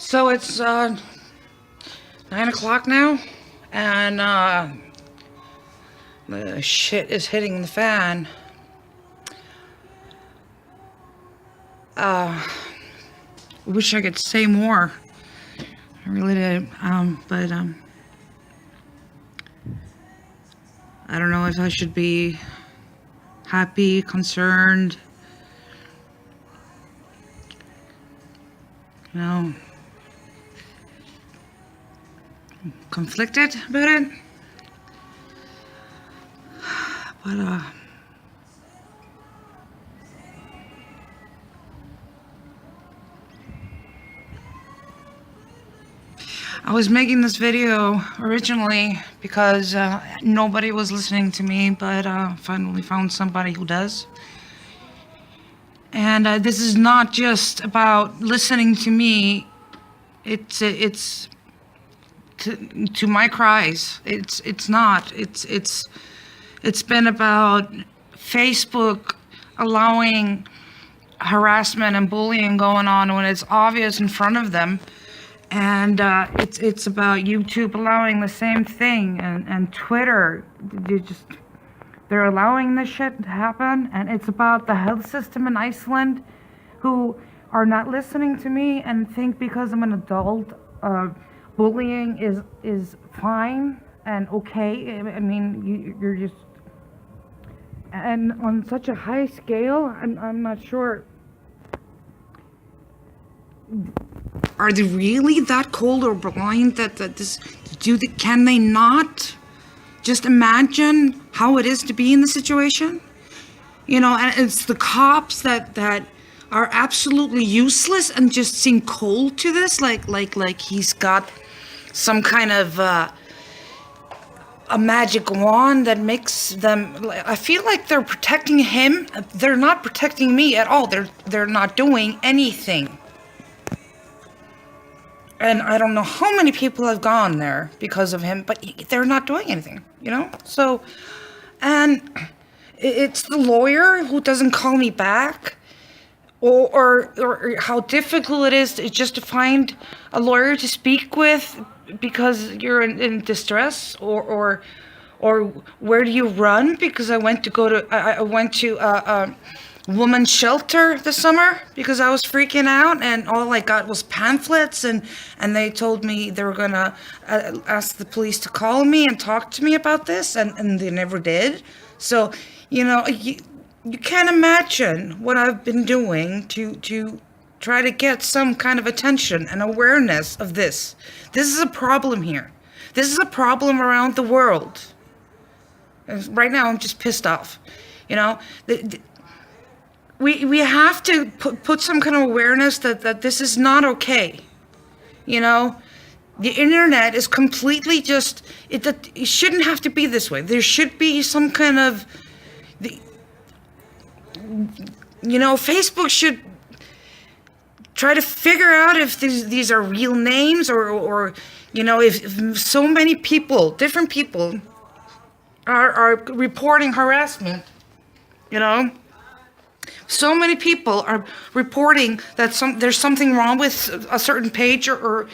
So it's 9 o'clock now, and the shit is hitting the fan. I wish I could say more. I really did, but I don't know if I should be happy, concerned, you know, conflicted about it. But I was making this video originally because nobody was listening to me, but finally found somebody who does. And this is not just about listening to me. It's to my cries. It's not. It's been about Facebook allowing harassment and bullying going on when it's obvious in front of them. And it's about YouTube allowing the same thing, and Twitter, they're allowing this shit to happen. And it's about the health system in Iceland, who are not listening to me and think because I'm an adult, bullying is fine and okay. I mean, you're just, and on such a high scale, I'm not sure. Are they really that cold or blind that this can they not just imagine how it is to be in the situation? You know, and it's the cops that are absolutely useless and just seem cold to this, like he's got some kind of a magic wand that makes them. I feel like they're protecting him. They're not protecting me at all. They're not doing anything. And I don't know how many people have gone there because of him, but they're not doing anything, you know? So, and it's the lawyer who doesn't call me back, or how difficult it is just to find a lawyer to speak with because you're in distress, or where do you run? Because I went to a woman's shelter this summer because I was freaking out, and all I got was pamphlets, and they told me they were gonna ask the police to call me and talk to me about this, and they never did. So, you know, you can't imagine what I've been doing to try to get some kind of attention and awareness of this. This is a problem here. This is a problem around the world. Right now, I'm just pissed off. You know, we have to put some kind of awareness that this is not okay. You know, the internet is completely just, it shouldn't have to be this way. There should be some kind of, you know, Facebook should try to figure out if these are real names, or you know, if so many people, different people, are reporting harassment, you know. So many people are reporting that there's something wrong with a certain page, or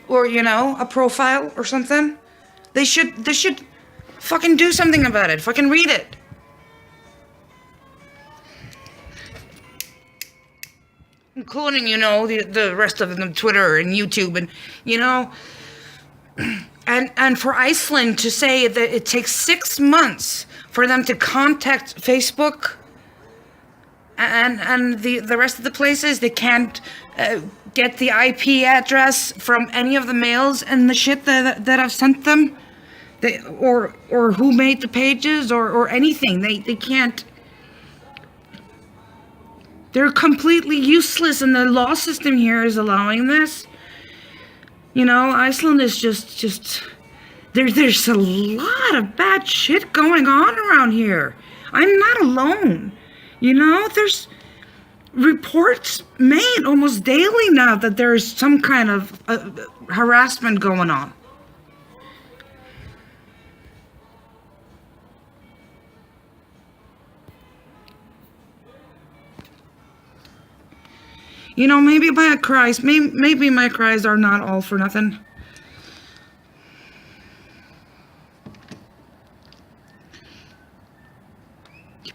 you know, a profile or something. They should fucking do something about it. Fucking read it. Including, you know, the rest of them, Twitter and YouTube, and you know, and for Iceland to say that it takes 6 months for them to contact Facebook, and the rest of the places, they can't get the IP address from any of the mails and the shit that I've sent them, or who made the pages, or anything. They can't. They're completely useless, and the law system here is allowing this. You know, Iceland is just there's a lot of bad shit going on around here. I'm not alone. You know, there's reports made almost daily now that there's some kind of harassment going on. You know, maybe maybe my cries are not all for nothing.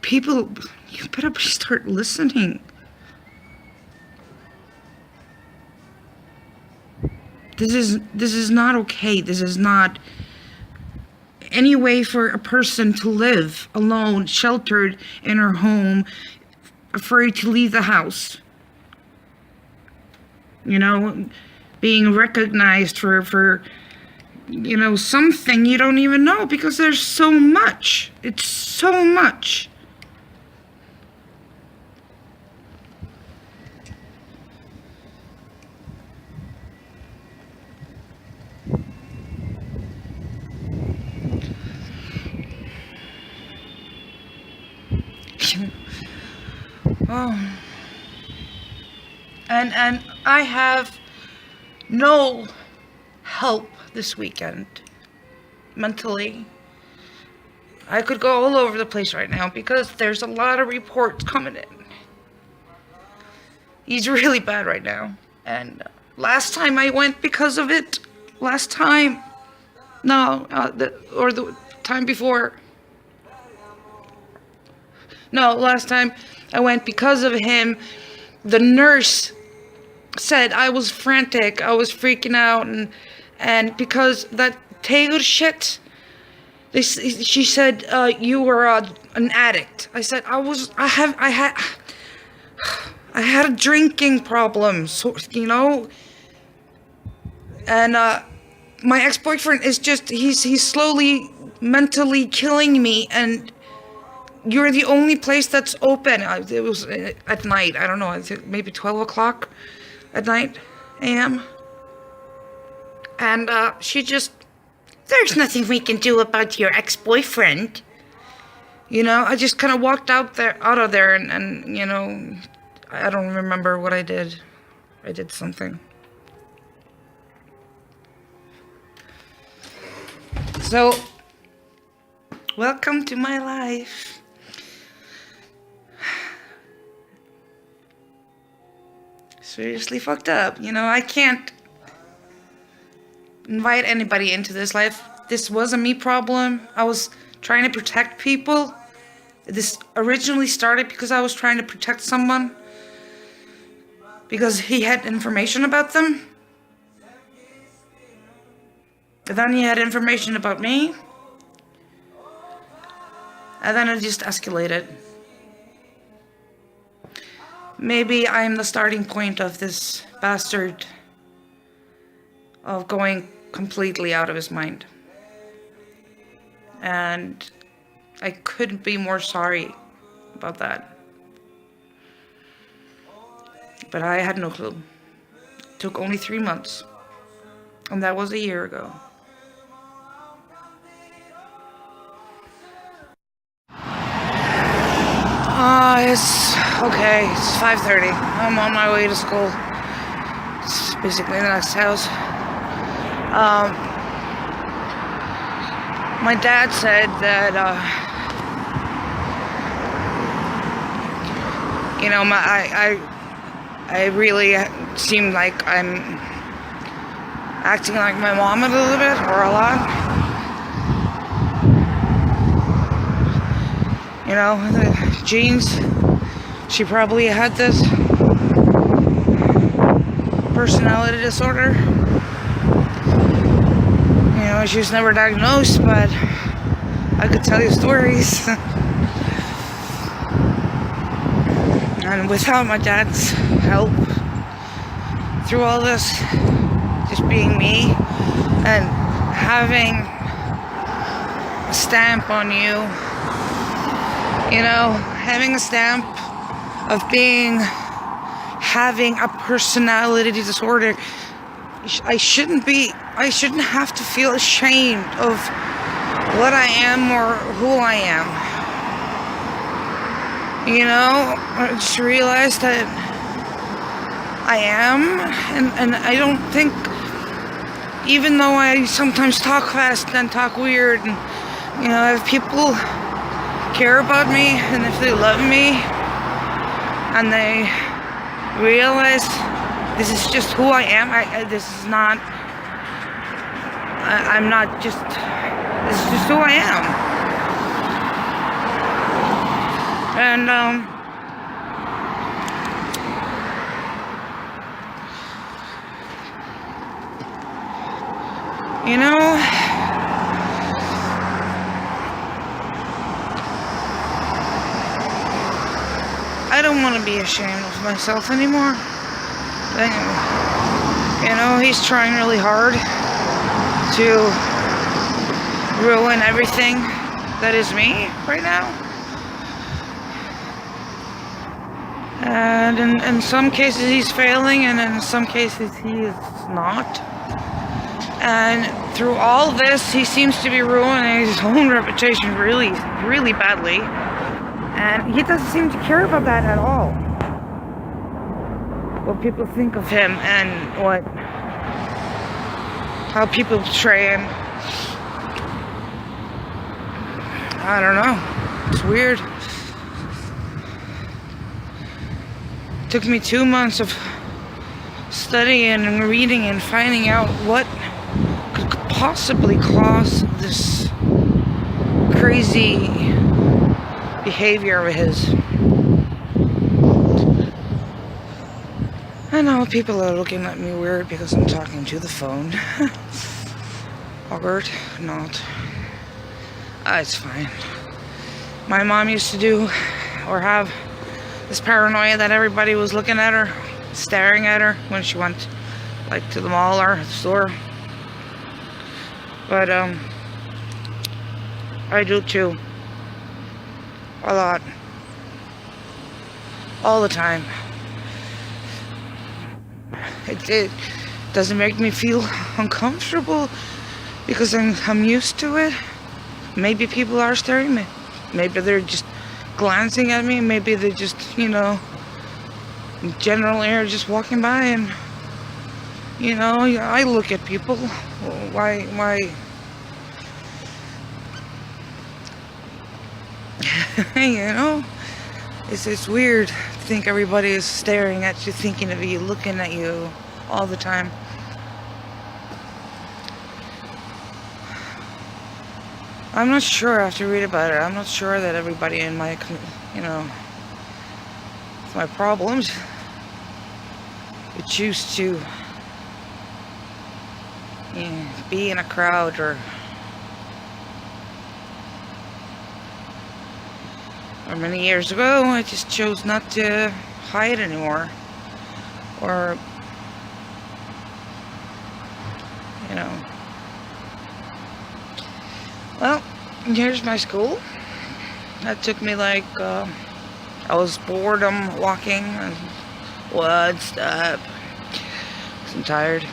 People, you better start listening. This is not okay. This is not any way for a person to live alone, sheltered in her home, afraid to leave the house. You know, being recognized for you know, something you don't even know, because there's so much. It's so much. Oh. And I have no help this weekend mentally. I could go all over the place right now because there's a lot of reports coming in. He's really bad right now. And last time I went because of it, last time I went because of him. The nurse said I was frantic, I was freaking out, and because that Taylor shit, she said you were an addict. I said I had a drinking problem, so, you know, and my ex-boyfriend is just he's slowly mentally killing me, and you're the only place that's open. It was at night. I don't know, maybe 12 o'clock at night, a.m. And she just, there's nothing we can do about your ex-boyfriend. You know, I just kind of walked out of there, and you know, I don't remember what I did. I did something. So, welcome to my life. Seriously fucked up. You know, I can't invite anybody into this life. This was a me problem. I was trying to protect people. This originally started because I was trying to protect someone because he had information about them. And then he had information about me. And then it just escalated. Maybe I'm the starting point of this bastard of going completely out of his mind. And I couldn't be more sorry about that. But I had no clue. It took only 3 months. And that was a year ago. It's okay. It's 5:30. I'm on my way to school. It's basically the next house. My dad said that, you know, I really seem like I'm acting like my mom a little bit, or a lot. You know, the genes, she probably had this personality disorder. You know, she was never diagnosed, but I could tell you stories. And without my dad's help through all this, just being me and having a stamp on you, you know, having a stamp of having a personality disorder, I shouldn't have to feel ashamed of what I am or who I am. You know, I just realized that I am, and I don't think, even though I sometimes talk fast and talk weird, and, you know, if people care about me, and if they love me, and they realize this is just who I am. This is not. I'm not just. This is just who I am. And you know, I don't want to be ashamed of myself anymore. You know, he's trying really hard to ruin everything that is me right now. And in some cases he's failing, and in some cases he is not. And through all this, he seems to be ruining his own reputation really, really badly. And he doesn't seem to care about that at all. What people think of him and how people portray him. I don't know. It's weird. It took me 2 months of studying and reading and finding out what could possibly cause this crazy behavior of his. I know people are looking at me weird because I'm talking to the phone. Awkward, not. It's fine. My mom used to do or have this paranoia that everybody was looking at her, staring at her when she went like to the mall or the store. But I do too. A lot. All the time. It doesn't make me feel uncomfortable because I'm used to it. Maybe people are staring at me. Maybe they're just glancing at me. Maybe they're just, you know, generally are just walking by, and you know, I look at people. Why you know, it's weird to think everybody is staring at you, thinking of you, looking at you all the time. I'm not sure. I have to read about it. I'm not sure that everybody in my, you know, my problems would choose to, you know, be in a crowd or many years ago, I just chose not to hide anymore. Or, you know. Well, here's my school. That took me like, I was bored, I'm walking, and one step. I'm tired.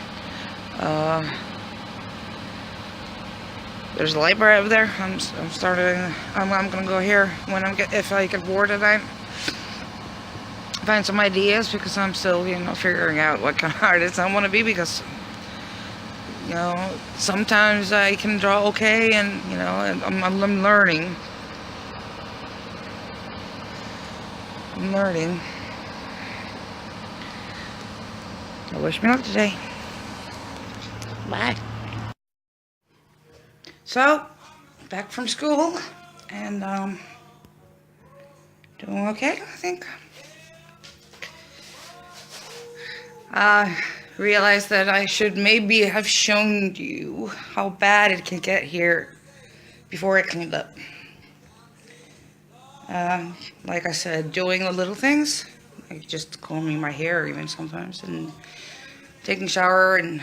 There's a library over there. I'm gonna go here when if I get bored at night. Find some ideas because I'm still, you know, figuring out what kind of artist I want to be, because, you know, sometimes I can draw okay, and, you know, and I'm learning. I'm learning. I wish me luck today. Bye. So, back from school, and doing okay, I think. Realized that I should maybe have shown you how bad it can get here before I cleaned up. Like I said, doing the little things, like just combing my hair even sometimes, and taking a shower, and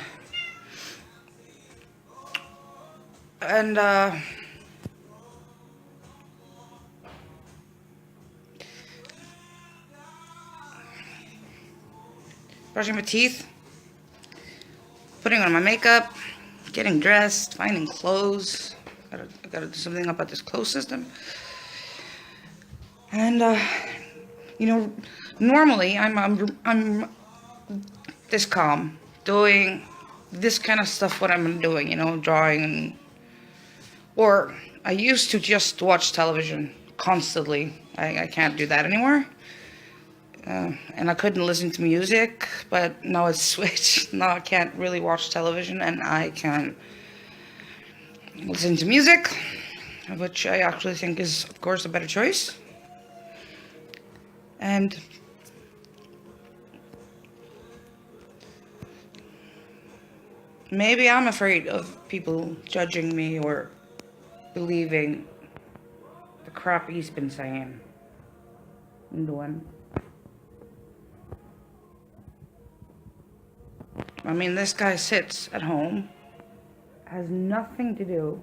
brushing my teeth, putting on my makeup, getting dressed, finding clothes. I gotta do something about this clothes system. And you know, normally I'm this calm, doing this kind of stuff. What I'm doing, you know, drawing, or I used to just watch television constantly. I can't do that anymore. And I couldn't listen to music, but now it's switched. Now I can't really watch television, and I can listen to music, which I actually think is, of course, a better choice. And maybe I'm afraid of people judging me or believing the crap he's been saying and doing. I mean, this guy sits at home, has nothing to do,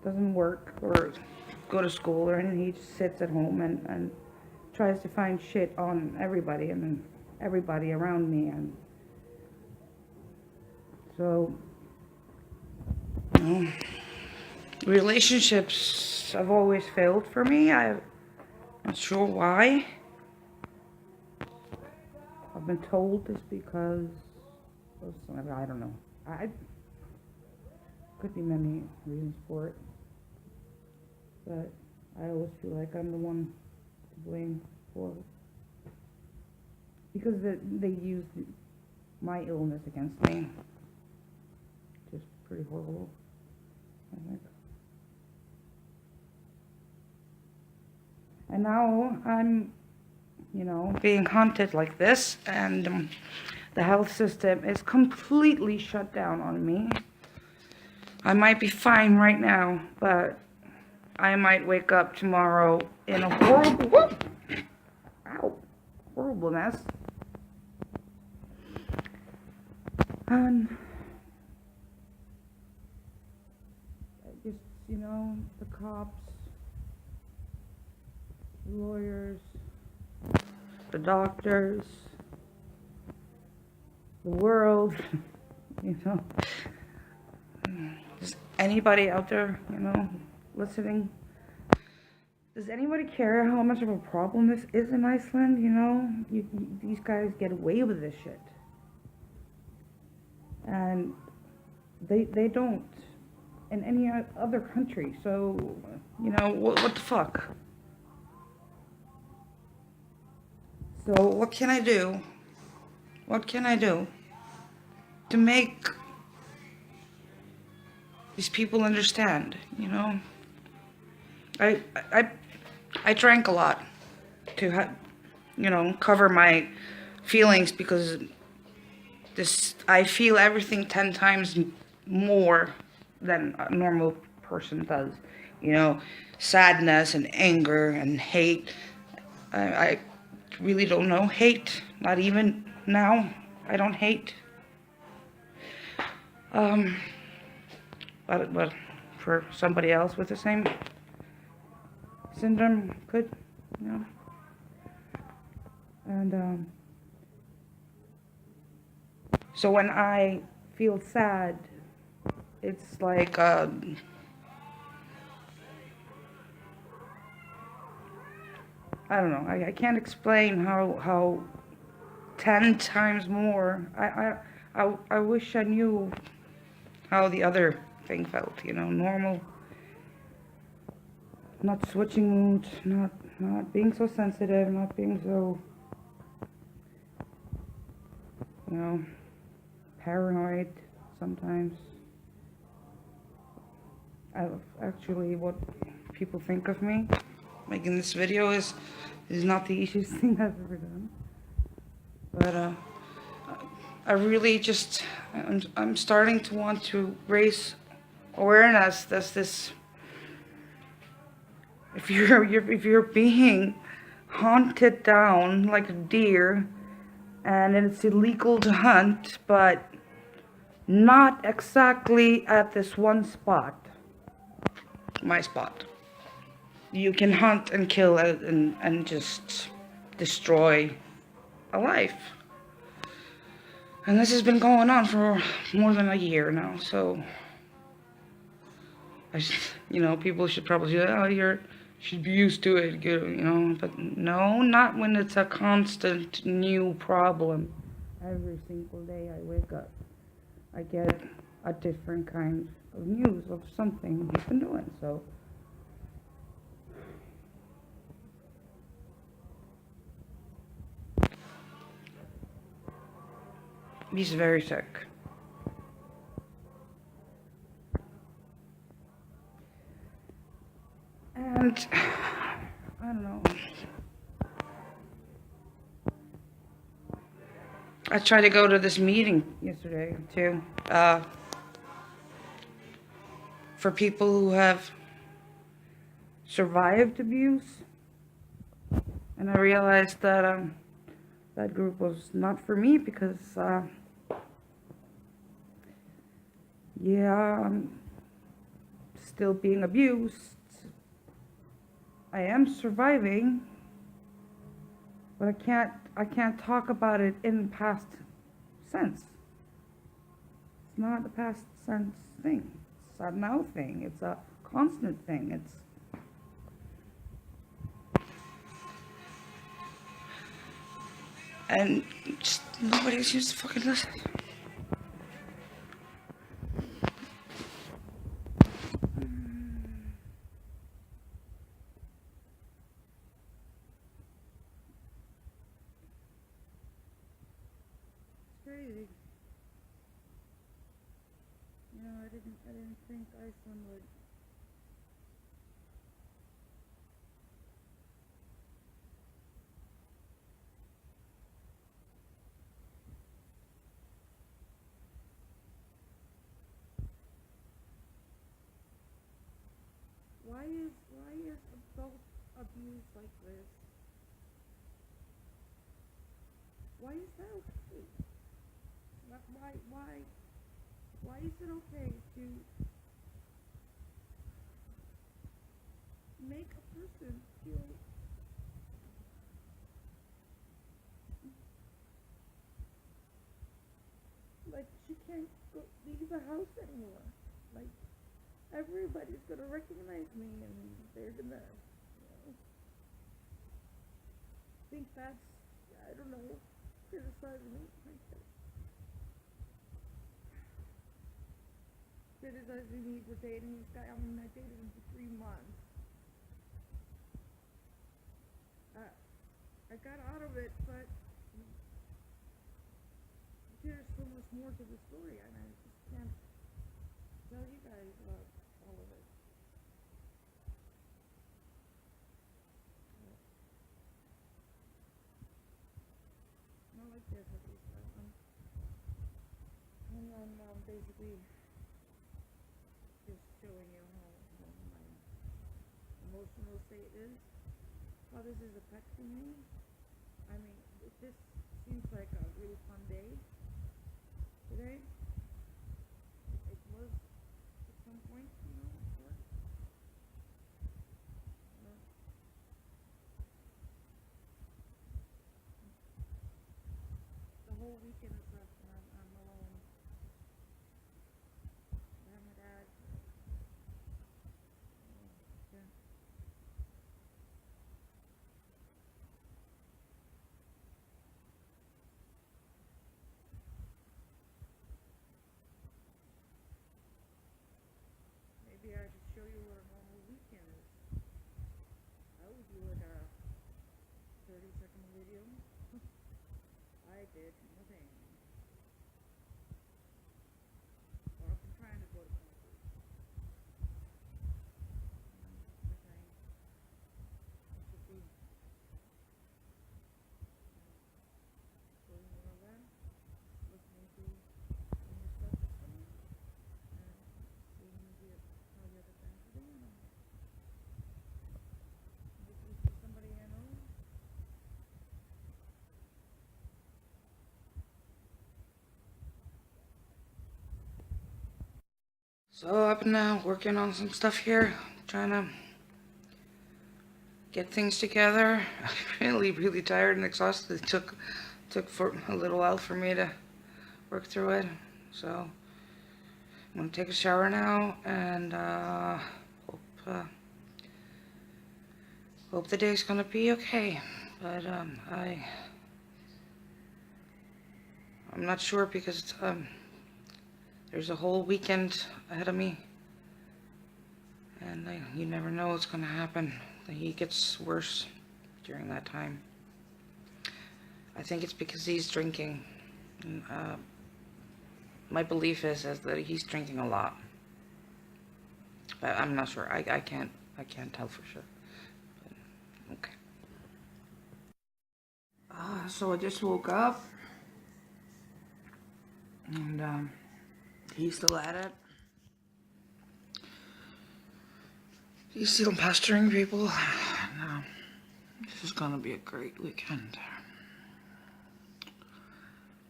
doesn't work or go to school or anything. He just sits at home and tries to find shit on everybody and everybody around me. And so, you know, relationships have always failed for me. I'm not sure why. I've been told this because of some, I don't know. Could be many reasons for it, but I always feel like I'm the one to blame for it because they used my illness against me. Just pretty horrible, I think. And now I'm, being haunted like this, and the health system is completely shut down on me. I might be fine right now, but I might wake up tomorrow in a horrible mess. And just, the cops, the lawyers, the doctors, the world, Does anybody out there, listening? Does anybody care how much of a problem this is in Iceland? These guys get away with this shit. And they don't in any other country. So, what the fuck? So what can I do? What can I do to make these people understand? I drank a lot to cover my feelings, because I feel everything 10 times more than a normal person does. Sadness and anger and hate. I really don't know hate. Not even now. I don't hate. But for somebody else with the same syndrome could, And so when I feel sad, it's like I don't know. I can't explain how 10 times more. I wish I knew how the other thing felt. Normal, not switching moods, not being so sensitive, not being so paranoid sometimes. Actually, what people think of me making this video is not the easiest thing I've ever done. But I really just, I'm starting to want to raise awareness that this, if you're being hunted down like a deer, and it's illegal to hunt, but not exactly at this one spot, my spot. You can hunt and kill and just destroy a life. And this has been going on for more than a year now, so people should probably say, oh, you should be used to it, but no, not when it's a constant new problem. Every single day I wake up, I get a different kind of news of something he's been doing, so He's very sick. And I don't know. I tried to go to this meeting yesterday too, for people who have survived abuse, and I realized that that group was not for me because yeah, I'm still being abused. I am surviving, but I can't talk about it in past sense. It's not a past sense thing. It's a now thing. It's a constant thing. It's and just nobody seems to fucking listen. Crazy. You know, I didn't think Iceland would. Why is adult abuse like this? Why is that okay? Why is it okay to make a person feel like she can't leave the house anymore? Like everybody's gonna recognize me and they're gonna, think that's, I don't know, criticizing me. Criticizing me for dating this guy. I mean, I dated him for 3 months. I got out of it, but there's so much more to the story, and I just can't tell you guys about all of it. Not like this, at least. I'm basically just showing you how my emotional state is, how this is affecting me. I mean, this seems like a really fun day today. It was at some point, but the whole weekend is left and I'm alone. I have my dad. Yeah. Maybe I should show you what a normal weekend is. I would do like a 30-second video. I did nothing. Well, I've been trying to go to concerts. It should be going around, listening to when your stuff is coming, and seeing how the other fans are doing. If you see somebody I know, so I've been working on some stuff here, trying to get things together. I'm really tired and exhausted. It took for a little while for me to work through it. So I'm gonna take a shower now and hope the day's gonna be okay. But I'm not sure because there's a whole weekend ahead of me, and you never know what's gonna happen. He gets worse during that time. I think it's because he's drinking. And, my belief is that he's drinking a lot. But I'm not sure. I can't tell for sure. But, okay. So I just woke up. And he's still at it. He's still pestering people. No. This is gonna be a great weekend.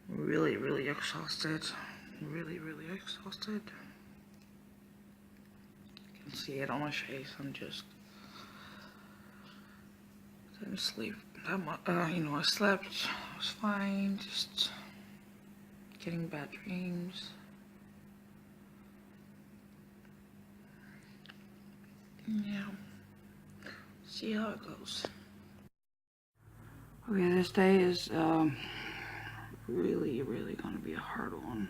Really, really exhausted. Really, really exhausted. You can see it on my face. I'm just didn't sleep that much. I slept. I was fine. Just getting bad dreams. Yeah. See how it goes. Okay, this day is really, really gonna be a hard one.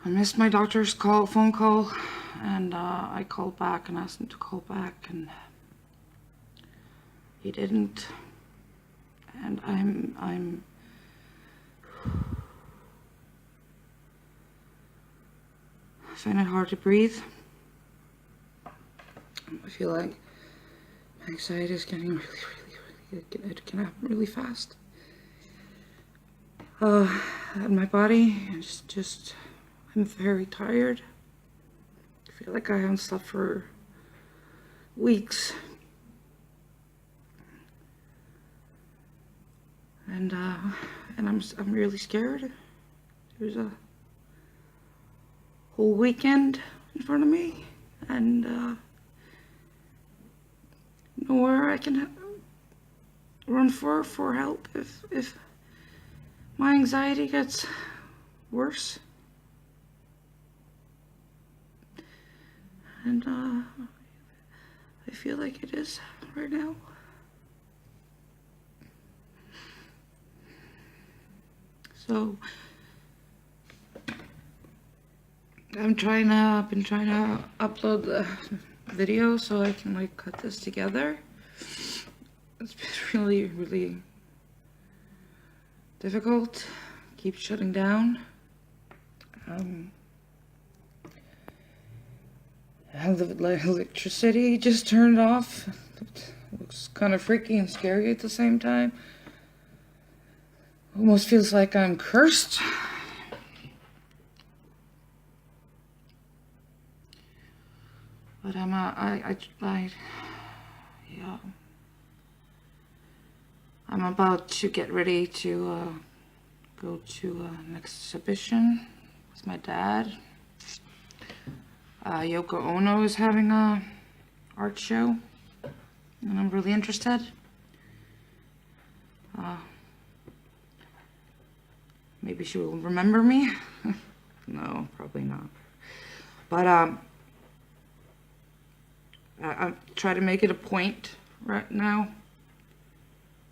I missed my doctor's phone call, and I called back and asked him to call back, and he didn't. And I find it hard to breathe. I feel like my anxiety is getting really, it can happen really fast. And my body is just, I'm very tired. I feel like I haven't slept for weeks. And I'm really scared. There's a whole weekend in front of me, and nowhere I can run for help if my anxiety gets worse. And I feel like it is right now. So I've been trying to upload the video so I can like cut this together. It's been really, really difficult. Keep shutting down. The electricity just turned off. It looks kind of freaky and scary at the same time. Almost feels like I'm cursed. But yeah. I'm about to get ready to go to an exhibition with my dad. Yoko Ono is having a art show, and I'm really interested. Maybe she will remember me. No, probably not. But I try to make it a point right now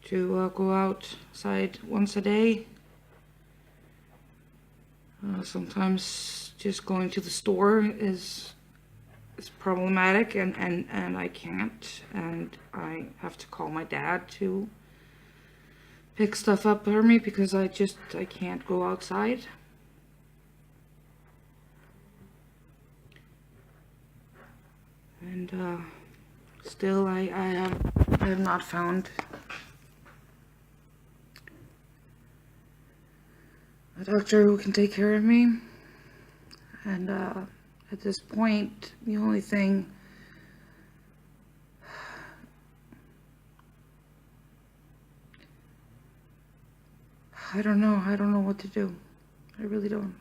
to go outside once a day. Sometimes just going to the store is problematic, and I can't, and I have to call my dad to pick stuff up for me because I can't go outside. And still I have not found a doctor who can take care of me. And at this point, the only thing I don't know what to do. I really don't.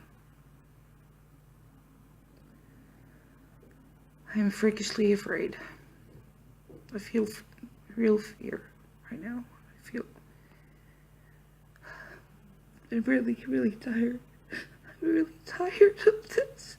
I'm freakishly afraid. I feel real fear right now. I'm really, really tired. I'm really tired of this.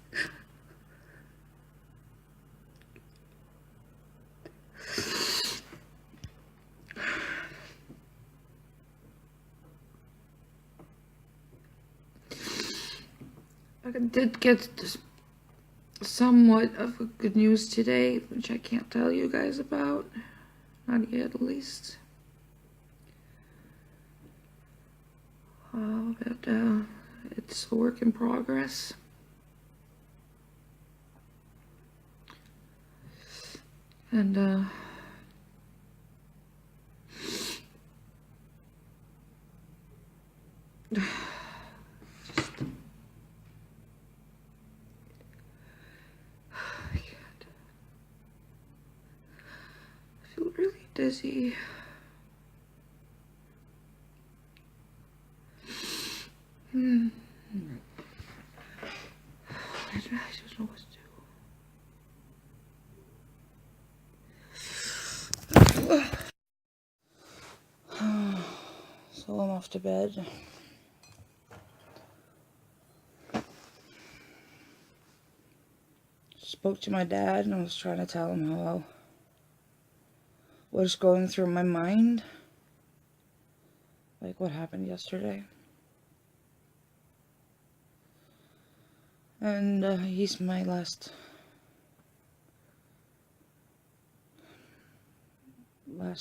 I did get somewhat of good news today, which I can't tell you guys about. Not yet, at least. But It's a work in progress. And, just, I can't. I feel really dizzy. I don't know what to do. So I'm off to bed. Spoke to my dad and I was trying to tell him how what's going through my mind. Like what happened yesterday. And he's my last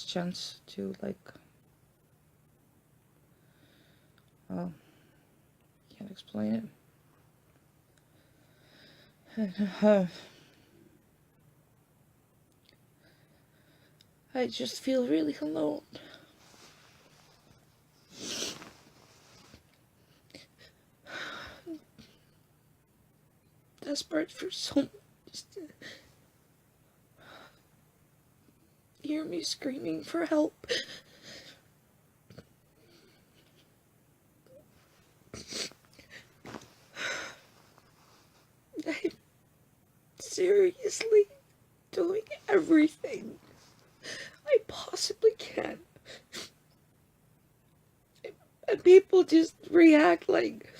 chance to, like, well, can't explain it. I just feel really alone. Desperate for someone just to hear me screaming for help. I'm seriously doing everything I possibly can. And people just react like,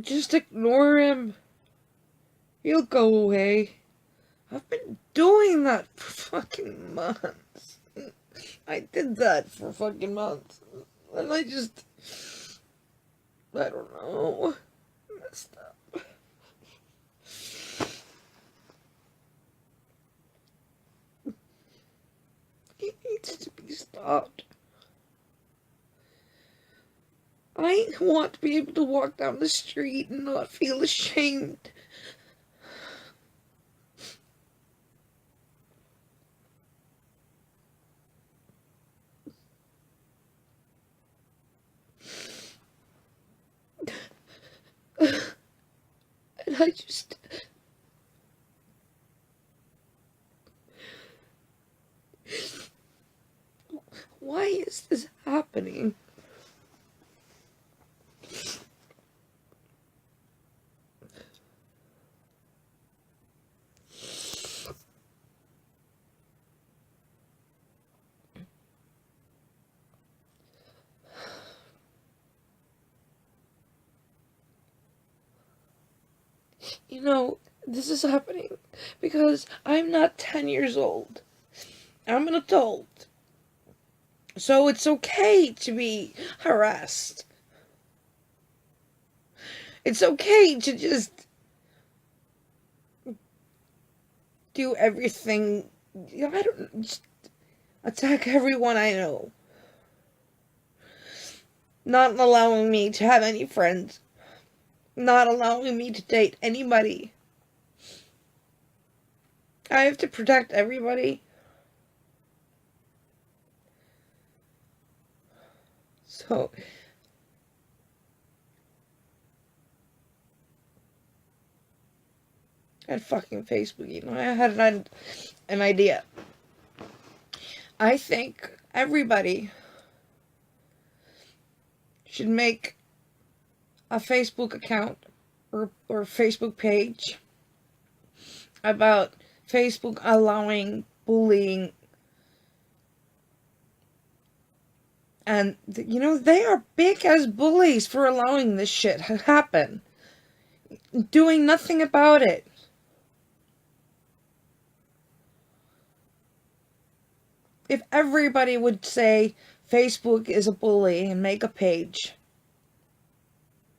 just ignore him. He'll go away. I've been doing that for fucking months. I did that for fucking months. And I don't know. Messed up. It needs to be stopped. I want to be able to walk down the street and not feel ashamed. And I just... Why is this happening? You know, this is happening because I'm not 10 years old. I'm an adult. So it's okay to be harassed. It's okay to just do everything. You know, I don't just attack everyone I know. Not allowing me to have any friends. Not allowing me to date anybody. I have to protect everybody. So, and fucking Facebook, you know, I had an idea. I think everybody should make a Facebook account or Facebook page about Facebook allowing bullying. And, you know, they are big as bullies for allowing this shit to happen. Doing nothing about it. If everybody would say Facebook is a bully and make a page,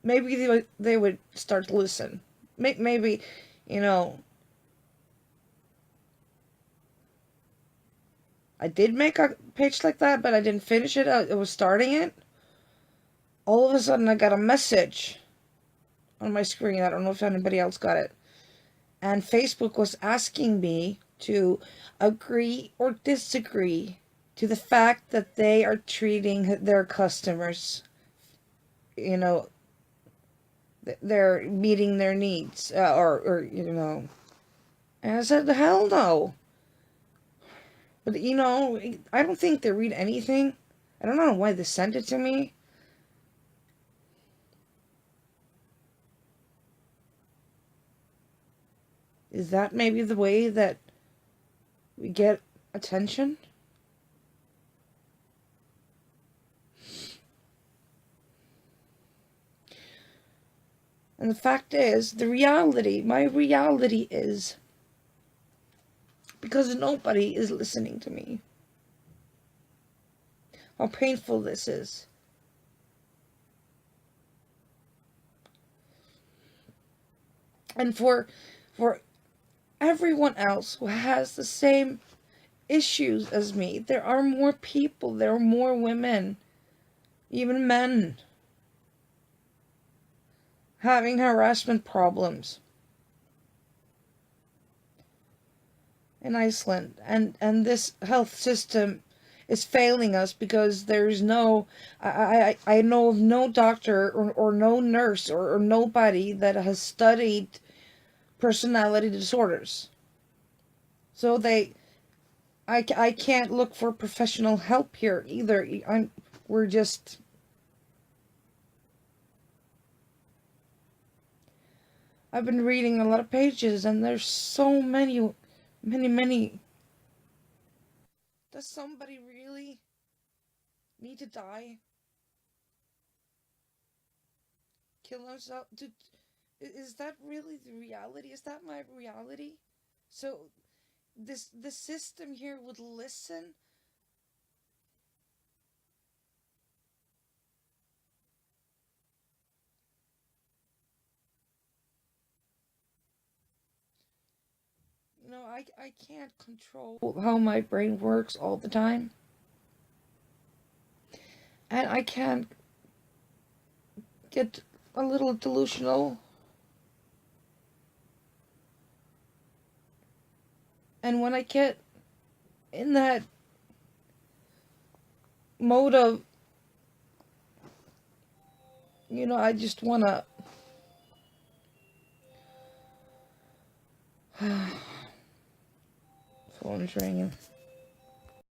maybe they would start to listen. Maybe, you know, I did make a page like that, but I didn't finish it. I was starting it. all of a sudden I got a message on my screen. I don't know if anybody else got it. And Facebook was asking me to agree or disagree to the fact that they are treating their customers, you know, they're meeting their needs, or, you know. And I said, hell no. But, you know, I don't think they read anything. I don't know why they sent it to me. Is that maybe the way that we get attention? And the fact is, my reality is, because nobody is listening to me. How painful this is. And for everyone else who has the same issues as me, there are more people, there are more women, even men, having harassment problems in Iceland, and this health system is failing us because there's no, I know of no doctor or no nurse or nobody that has studied personality disorders. So I can't look for professional help here either. We're just, I've been reading a lot of pages and there's so many. Does somebody really need to die? Kill themselves? Is that really the reality? Is that my reality? So the system here would listen. You know, I can't control how my brain works all the time. And I can get a little delusional. And when I get in that mode of, you know, I just wanna phone's ringing.